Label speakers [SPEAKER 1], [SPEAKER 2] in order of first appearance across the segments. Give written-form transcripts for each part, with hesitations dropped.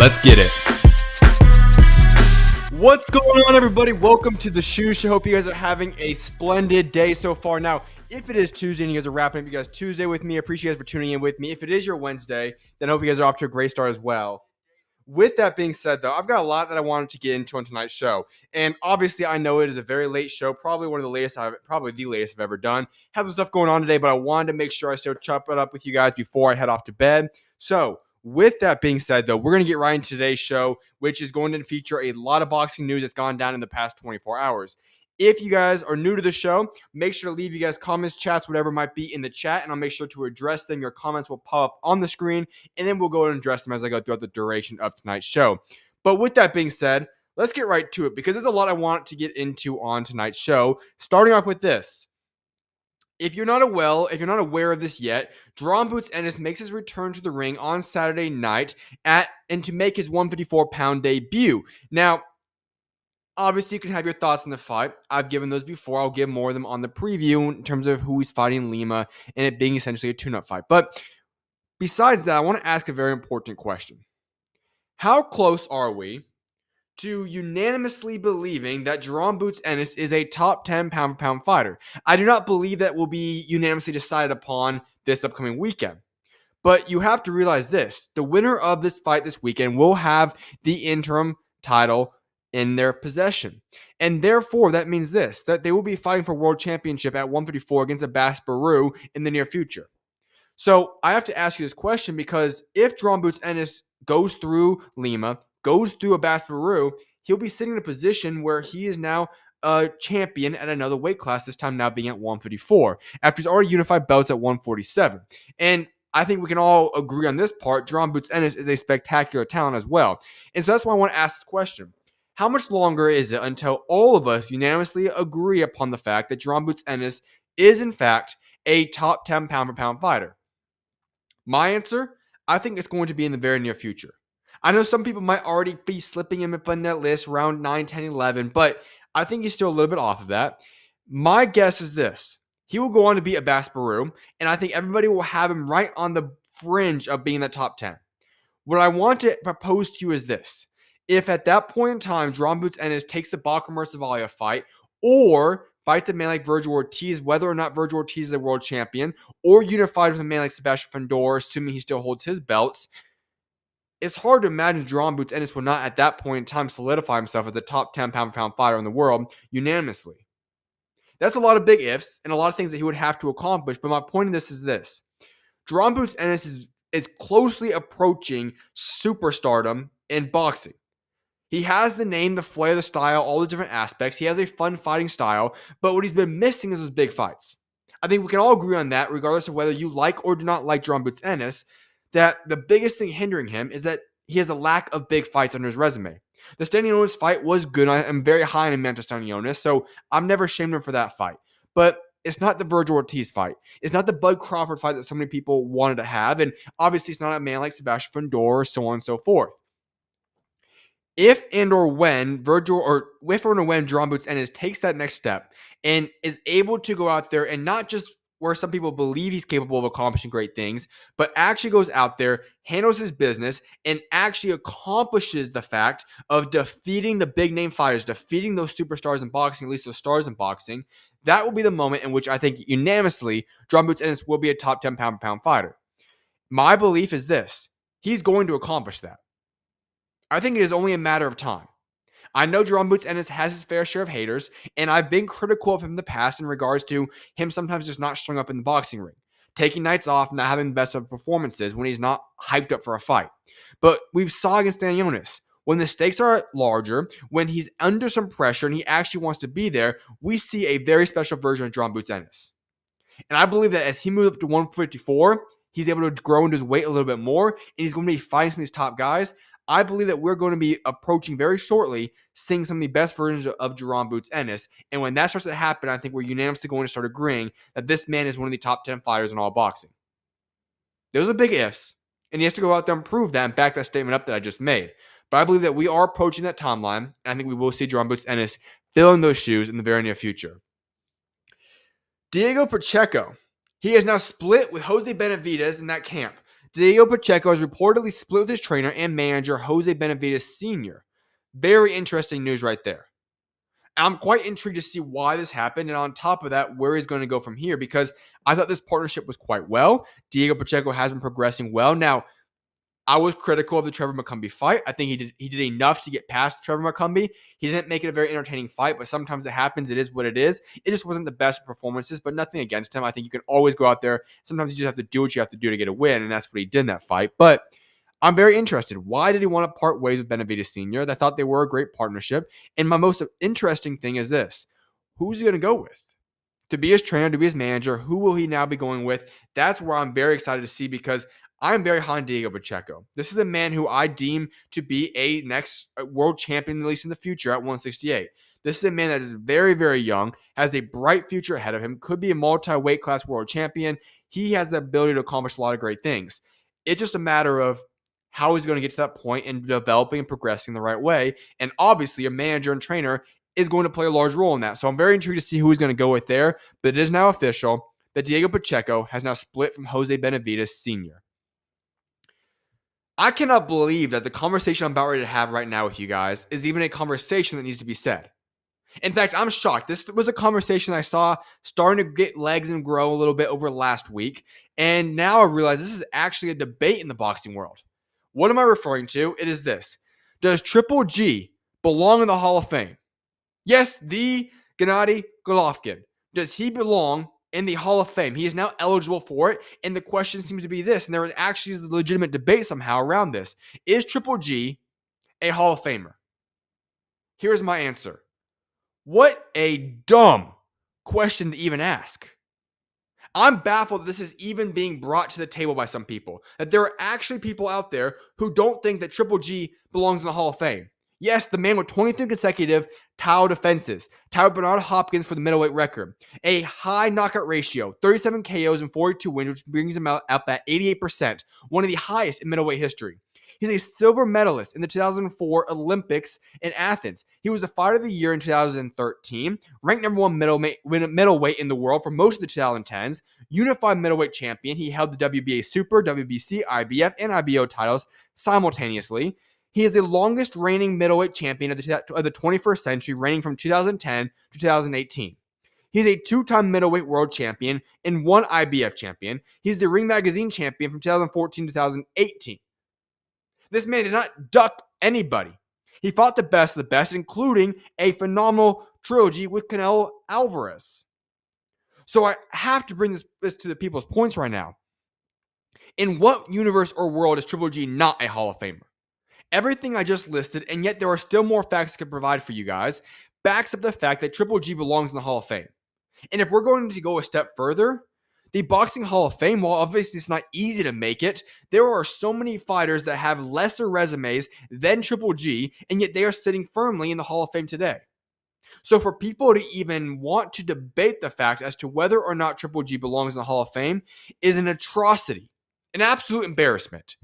[SPEAKER 1] Let's get it. What's going on, everybody? Welcome to the SchuZ Show. Hope you guys are having a splendid day so far. Now, if it is Tuesday and you guys are wrapping up you guys Tuesday with me, I appreciate you guys for tuning in with me. If it is your Wednesday, then I hope you guys are off to a great start as well. With that being said, though, I've got a lot that I wanted to get into on tonight's show. And obviously, I know it is a very late show, probably one of the latest probably the latest I've ever done. Have some stuff going on today, but I wanted to make sure I still chop it up with you guys before I head off to bed. So, with that being said, though, we're going to get right into today's show, which is going to feature a lot of boxing news that's gone down in the past 24 hours. If you guys are new to the show, make sure to leave you guys comments, chats, whatever might be in the chat, and I'll make sure to address them. Your comments will pop up on the screen, and then we'll go and address them as I go throughout the duration of tonight's show. But with that being said, let's get right to it because there's a lot I want to get into on tonight's show. Starting off with this. If you're not aware of this yet, Jon Boots Ennis makes his return to the ring on Saturday night and to make his 154-pound debut. Now, obviously, you can have your thoughts on the fight. I've given those before. I'll give more of them on the preview in terms of who he's fighting in Lima and it being essentially a tune-up fight. But besides that, I want to ask a very important question. How close are we to unanimously believing that Jon Boots Ennis is a top 10 pound-for-pound fighter? I do not believe that will be unanimously decided upon this upcoming weekend. But you have to realize this. The winner of this fight this weekend will have the interim title in their possession. And therefore, that means this, that they will be fighting for world championship at 154 against Abbas Baru in the near future. So I have to ask you this question because if Jon Boots Ennis goes through Lima, goes through Abbas Baru, he'll be sitting in a position where he is now a champion at another weight class, this time now being at 154, after he's already unified belts at 147. And I think we can all agree on this part. Jon Boots Ennis is a spectacular talent as well. And so that's why I want to ask this question. How much longer is it until all of us unanimously agree upon the fact that Jon Boots Ennis is, in fact, a top 10 pound-for-pound fighter? My answer, I think it's going to be in the very near future. I know some people might already be slipping him up on that list around 9, 10, 11, but I think he's still a little bit off of that. My guess is this. He will go on to beat Abbas Baru, and I think everybody will have him right on the fringe of being in the top 10. What I want to propose to you is this. If at that point in time, Jon Boots Ennis takes the Baca Mercevalia fight or fights a man like Virgil Ortiz, whether or not Virgil Ortiz is a world champion, or unified with a man like Sebastian Fundora, assuming he still holds his belts, it's hard to imagine Jon Boots Ennis will not at that point in time solidify himself as a top 10 pound-for-pound fighter in the world unanimously. That's a lot of big ifs and a lot of things that he would have to accomplish, but my point in this is this. Jon Boots Ennis is closely approaching superstardom in boxing. He has the name, the flair, the style, all the different aspects. He has a fun fighting style, but what he's been missing is those big fights. I think we can all agree on that, regardless of whether you like or do not like Jon Boots Ennis, that the biggest thing hindering him is that he has a lack of big fights under his resume. The Stanionis fight was good. I'm very high on Manny Stanionis, so I'm never ashamed of him for that fight. But it's not the Virgil Ortiz fight. It's not the Bud Crawford fight that so many people wanted to have, and obviously it's not a man like Sebastian Fundora, so on and so forth. If and or when Jon Boots Ennis takes that next step and is able to go out there and not just where some people believe he's capable of accomplishing great things, but actually goes out there, handles his business, and actually accomplishes the fact of defeating the big name fighters, defeating those superstars in boxing, at least those stars in boxing, that will be the moment in which I think unanimously Jon Boots Ennis will be a top 10 pound-for-pound fighter. My belief is this. He's going to accomplish that. I think it is only a matter of time. I know Jon Boots Ennis has his fair share of haters, and I've been critical of him in the past in regards to him sometimes just not showing up in the boxing ring, taking nights off, not having the best of performances when he's not hyped up for a fight. But we've saw against Stanionis, when the stakes are larger, when he's under some pressure and he actually wants to be there, we see a very special version of Jon Boots Ennis. And I believe that as he moves up to 154, he's able to grow into his weight a little bit more, and he's going to be fighting some of these top guys. I believe that we're going to be approaching very shortly seeing some of the best versions of Jon Boots Ennis. And when that starts to happen, I think we're unanimously going to start agreeing that this man is one of the top 10 fighters in all boxing. Those are big ifs, and he has to go out there and prove that and back that statement up that I just made. But I believe that we are approaching that timeline, and I think we will see Jon Boots Ennis fill in those shoes in the very near future. Diego Pacheco. He is now split with Jose Benavidez in that camp. Diego Pacheco has reportedly split with his trainer and manager, SchuZ BENAVIDEZ Sr. Very interesting news right there. I'm quite intrigued to see why this happened, and on top of that, where he's going to go from here, because I thought this partnership was quite well. Diego Pacheco has been progressing well. Now, I was critical of the Trevor McCumbee fight. I think he did enough to get past Trevor McCumbee. He didn't make it a very entertaining fight, but sometimes it happens. It is what it is. It just wasn't the best performances, but nothing against him. I think you can always go out there. Sometimes you just have to do what you have to do to get a win, and that's what he did in that fight. But I'm very interested. Why did he want to part ways with BENAVIDEZ Sr.? I thought they were a great partnership. And my most interesting thing is this. Who's he going to go with? To be his trainer, to be his manager, who will he now be going with? That's where I'm very excited to see, because I'm very high on Diego Pacheco. This is a man who I deem to be a next world champion, at least in the future, at 168. This is a man that is very, very young, has a bright future ahead of him, could be a multi-weight class world champion. He has the ability to accomplish a lot of great things. It's just a matter of how he's going to get to that point and developing and progressing the right way. And obviously, a manager and trainer is going to play a large role in that. So I'm very intrigued to see who he's going to go with there. But it is now official that Diego Pacheco has now split from SchuZ BENAVIDEZ Sr. I cannot believe that the conversation I'm about ready to have right now with you guys is even a conversation that needs to be said. In fact, I'm shocked. This was a conversation I saw starting to get legs and grow a little bit over last week. And now I realize this is actually a debate in the boxing world. What am I referring to? It is this. Does Triple G belong in the Hall of Fame? Yes, the Gennady Golovkin. Does he belong in the Hall of Fame? He is now eligible for it, and the question seems to be this, and there is actually a legitimate debate somehow around this. Is Triple G a Hall of Famer? Here's my answer. What a dumb question to even ask. I'm baffled that this is even being brought to the table by some people. That there are actually people out there who don't think that Triple G belongs in the Hall of Fame. Yes, the man with 23 consecutive title defenses, tied Bernard Hopkins for the middleweight record, a high knockout ratio, 37 KOs and 42 wins, which brings him up at 88%, one of the highest in middleweight history. He's a silver medalist in the 2004 Olympics in Athens. He was the Fighter of the Year in 2013, ranked number one middleweight in the world for most of the 2010s, unified middleweight champion. He held the WBA Super, WBC, IBF, and IBO titles simultaneously. He is the longest reigning middleweight champion of the 21st century, reigning from 2010 to 2018. He's a two-time middleweight world champion and one IBF champion. He's the Ring Magazine champion from 2014 to 2018. This man did not duck anybody. He fought the best of the best, including a phenomenal trilogy with Canelo Alvarez. So I have to bring this to the people's points right now. In what universe or world is Triple G not a Hall of Famer? Everything I just listed, and yet there are still more facts I could provide for you guys, backs up the fact that Triple G belongs in the Hall of Fame. And if we're going to go a step further, the Boxing Hall of Fame, while obviously it's not easy to make it, there are so many fighters that have lesser resumes than Triple G, and yet they are sitting firmly in the Hall of Fame today. So for people to even want to debate the fact as to whether or not Triple G belongs in the Hall of Fame is an atrocity, an absolute embarrassment.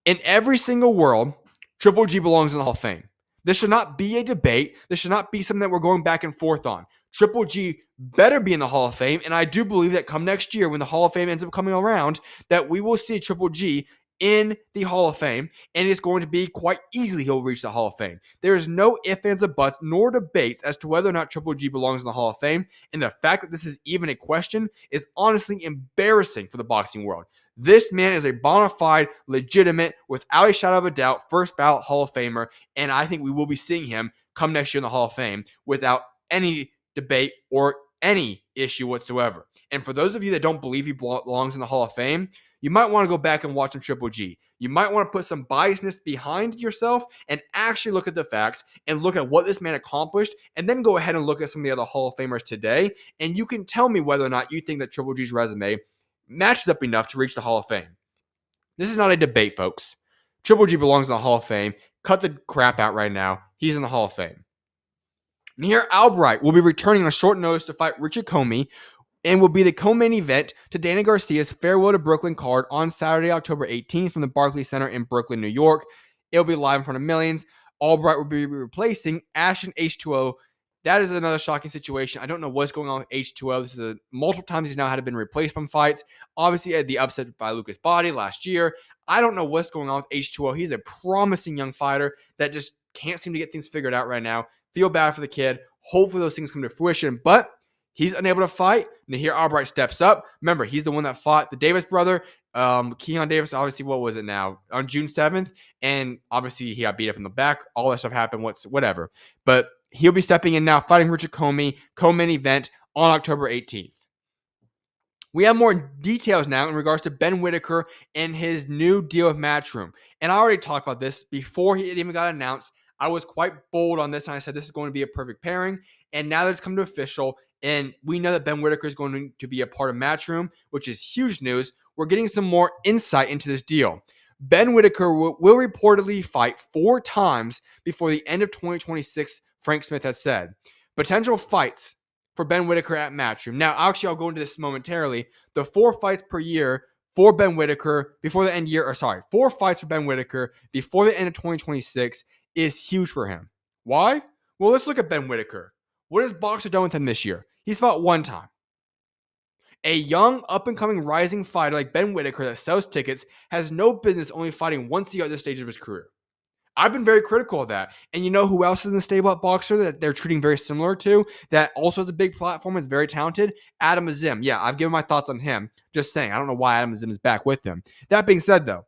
[SPEAKER 1] In every single world, Triple G belongs in the Hall of Fame. This should not be a debate. This should not be something that we're going back and forth on. Triple G better be in the Hall of Fame, and I do believe that come next year when the Hall of Fame ends up coming around, that we will see Triple G in the Hall of Fame, and it's going to be quite easily he'll reach the Hall of Fame. There is no ifs, ands, or buts, nor debates as to whether or not Triple G belongs in the Hall of Fame, and the fact that this is even a question is honestly embarrassing for the boxing world. This man is a bona fide, legitimate, without a shadow of a doubt, first ballot Hall of Famer, and I think we will be seeing him come next year in the Hall of Fame without any debate or any issue whatsoever. And for those of you that don't believe he belongs in the Hall of Fame, you might want to go back and watch some Triple G. You might want to put some biasness behind yourself and actually look at the facts and look at what this man accomplished, and then go ahead and look at some of the other Hall of Famers today, and you can tell me whether or not you think that Triple G's resume matches up enough to reach the Hall of Fame. This is not a debate, folks. Triple G belongs in the Hall of Fame. Cut the crap out right now. He's in the Hall of Fame. Nahir Albright will be returning on short notice to fight Richard Commey and will be the co-main event to Danny Garcia's Farewell to Brooklyn card on Saturday, October 18th from the Barclays Center in Brooklyn, New York. It'll be live in front of millions. Albright will be replacing Ashton H2O that is another shocking situation. I don't know what's going on with H2O. This is multiple times he's now had been replaced from fights. Obviously, had the upset by Lucas Body last year. I don't know what's going on with H2O. He's a promising young fighter that just can't seem to get things figured out right now. Feel bad for the kid. Hopefully those things come to fruition, but he's unable to fight. Nahir Albright steps up. Remember, he's the one that fought the Davis brother, Keon Davis. Obviously, what was it now? On June 7th, and obviously he got beat up in the back. All that stuff happened. Whatever. But he'll be stepping in now, fighting Richard Commey, co-main event on October 18th. We have more details now in regards to Ben Whittaker and his new deal with Matchroom. And I already talked about this before it even got announced. I was quite bold on this, and I said this is going to be a perfect pairing. And now that it's come to official, and we know that Ben Whittaker is going to be a part of Matchroom, which is huge news, we're getting some more insight into this deal. Ben Whittaker will reportedly fight 4 times before the end of 2026, Frank Smith has said. Potential fights for Ben Whittaker at Matchroom. Now, actually, I'll go into this momentarily. The 4 fights per year for Ben Whittaker before the end of year, 4 fights for Ben Whittaker before the end of 2026 is huge for him. Why? Well, let's look at Ben Whittaker. What has Boxer done with him this year? He's fought 1 time. A young, up-and-coming, rising fighter like Ben Whittaker that sells tickets has no business only fighting once a year at this stage of his career. I've been very critical of that. And you know who else is in the stable at Boxer that they're treating very similar to, that also has a big platform, is very talented? Adam Azim. Yeah, I've given my thoughts on him. Just saying, I don't know why Adam Azim is back with him. That being said, though,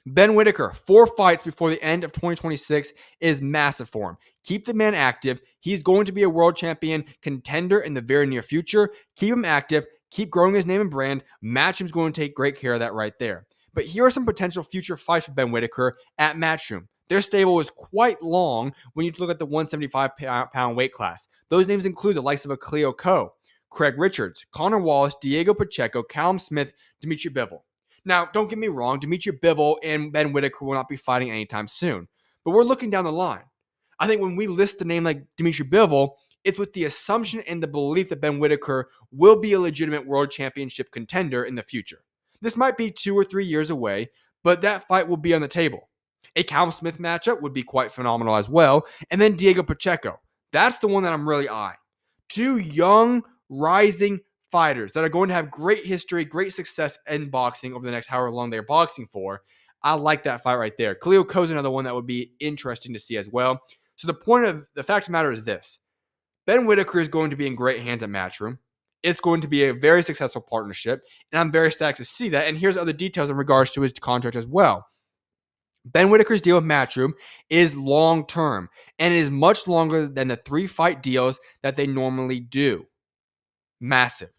[SPEAKER 1] Ben Whittaker, 4 fights before the end of 2026 is massive for him. Keep the man active. He's going to be a world champion contender in the very near future. Keep him active. Keep growing his name and brand. Matchroom's going to take great care of that right there. But here are some potential future fights for Ben Whittaker at Matchroom. Their stable is quite long when you look at the 175-pound weight class. Those names include the likes of a Cleo Ko, Craig Richards, Connor Wallace, Diego Pacheco, Callum Smith, Dimitri Bivol. Now, don't get me wrong, Dimitri Bivol and Ben Whittaker will not be fighting anytime soon. But we're looking down the line. I think when we list a name like Dimitri Bivol, it's with the assumption and the belief that Ben Whittaker will be a legitimate world championship contender in the future. This might be 2 or 3 years away, but that fight will be on the table. A Callum Smith matchup would be quite phenomenal as well. And then Diego Pacheco. That's the one that I'm really eyeing. 2 young, rising fighters that are going to have great history, great success in boxing over the next however long they're boxing for. I like that fight right there. Cleo Ko is another one that would be interesting to see as well. So the fact of the matter is this. Ben Whittaker is going to be in great hands at Matchroom. It's going to be a very successful partnership, and I'm very ecstatic to see that. And here's other details in regards to his contract as well. Ben Whittaker's deal with Matchroom is long-term, and it is much longer than the 3-fight deals that they normally do. Massive.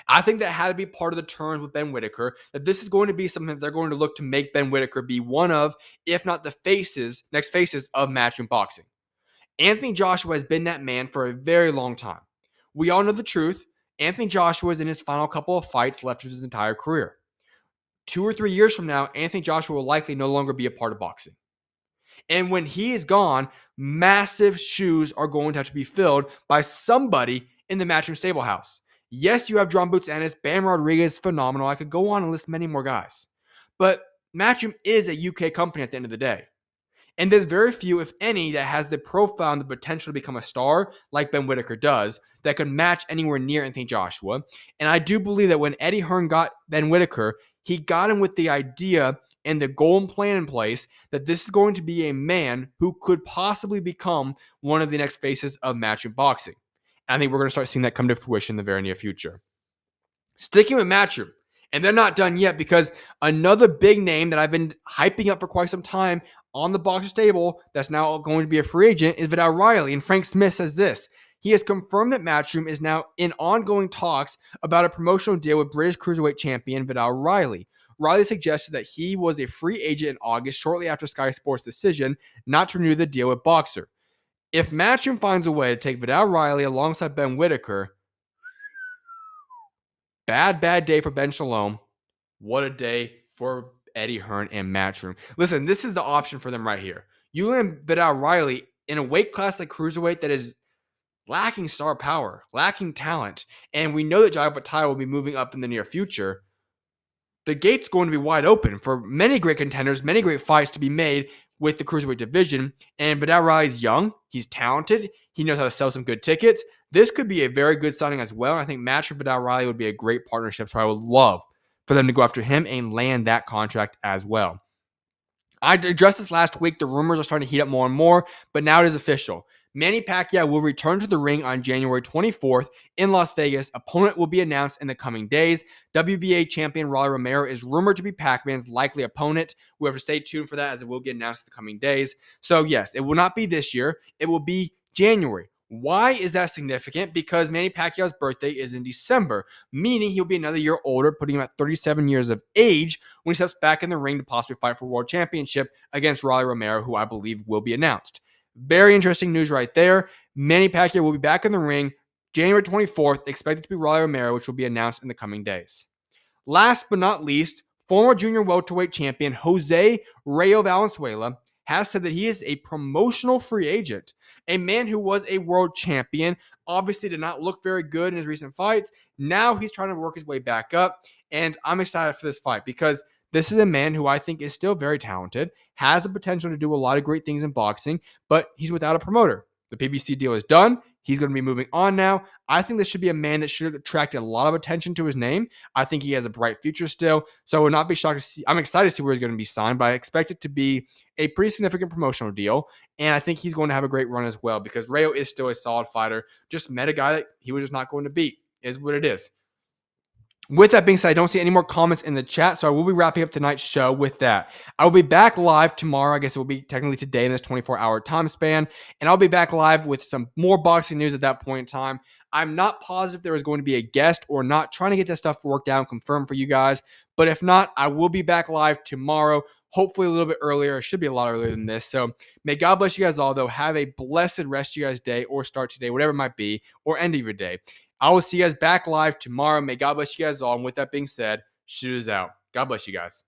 [SPEAKER 1] I think that had to be part of the terms with Ben Whittaker, that this is going to be something that they're going to look to make Ben Whittaker be one of, if not the next faces of Matchroom boxing. Anthony Joshua has been that man for a very long time. We all know the truth. Anthony Joshua is in his final couple of fights left of his entire career. 2 or 3 years from now, Anthony Joshua will likely no longer be a part of boxing. And when he is gone, massive shoes are going to have to be filled by somebody in the Matchroom stable house. Yes, you have John Boots Ennis, Bam Rodriguez, phenomenal. I could go on and list many more guys. But Matchroom is a UK company at the end of the day. And there's very few, if any, that has the profile and the potential to become a star like Ben Whittaker does that could match anywhere near Anthony Joshua. And I do believe that when Eddie Hearn got Ben Whittaker, he got him with the idea and the goal and plan in place that this is going to be a man who could possibly become one of the next faces of Matchroom boxing. And I think we're going to start seeing that come to fruition in the very near future. Sticking with Matchroom, and they're not done yet because another big name that I've been hyping up for quite some time on the Boxer stable that's now going to be a free agent is Viddal Riley. And Frank Smith says this. He has confirmed that Matchroom is now in ongoing talks about a promotional deal with British Cruiserweight champion Viddal Riley. Riley suggested that he was a free agent in August shortly after Sky Sports' decision not to renew the deal with Boxer. If Matchroom finds a way to take Viddal Riley alongside Ben Whittaker, bad day for Ben Shalom. What a day for Eddie Hearn and Matchroom. Listen, this is the option for them right here. You land Viddal Riley in a weight class like Cruiserweight that is lacking star power, lacking talent, and we know that Jai Pattaya will be moving up in the near future. The gate's going to be wide open for many great contenders, many great fights to be made with the Cruiserweight division. And Viddal Riley's young. He's talented. He knows how to sell some good tickets. This could be a very good signing as well. And I think Matchroom Viddal Riley would be a great partnership. So I would love for them to go after him and land that contract as well. I addressed this last week. The rumors are starting to heat up more and more, but now it is official. Manny Pacquiao will return to the ring on January 24th in Las Vegas. Opponent will be announced in the coming days. WBA champion Rolly Romero is rumored to be Pac-Man's likely opponent. We have to stay tuned for that as it will get announced in the coming days. So yes, it will not be this year. It will be January. Why is that significant? Because Manny Pacquiao's birthday is in December, meaning he'll be another year older, putting him at 37 years of age when he steps back in the ring to possibly fight for World Championship against Rolly Romero, who I believe will be announced. Very interesting news right there. Manny Pacquiao will be back in the ring January 24th, expected to be Rolly Romero, which will be announced in the coming days. Last but not least, former junior welterweight champion Jose Rayo Valenzuela has said that he is a promotional free agent. A man who was a world champion, obviously did not look very good in his recent fights. Now he's trying to work his way back up, and I'm excited for this fight because this is a man who I think is still very talented, has the potential to do a lot of great things in boxing, but he's without a promoter. The PBC deal is done. He's going to be moving on now. I think this should be a man that should attract a lot of attention to his name. I think he has a bright future still, so I would not be shocked to see. I'm excited to see where he's going to be signed, but I expect it to be a pretty significant promotional deal, and I think he's going to have a great run as well because Rayo is still a solid fighter. Just met a guy that he was just not going to beat, is what it is. With that being said, I don't see any more comments in the chat, so I will be wrapping up tonight's show with that. I will be back live tomorrow. I guess it will be technically today in this 24-hour time span, and I'll be back live with some more boxing news at that point in time. I'm not positive there is going to be a guest or not, trying to get that stuff worked out and confirmed for you guys, but if not, I will be back live tomorrow, hopefully a little bit earlier. It should be a lot earlier than this, so may God bless you guys all, though. Have a blessed rest of you guys' day or start today, whatever it might be, or end of your day. I will see you guys back live tomorrow. May God bless you guys all. And with that being said, SchuZ out. God bless you guys.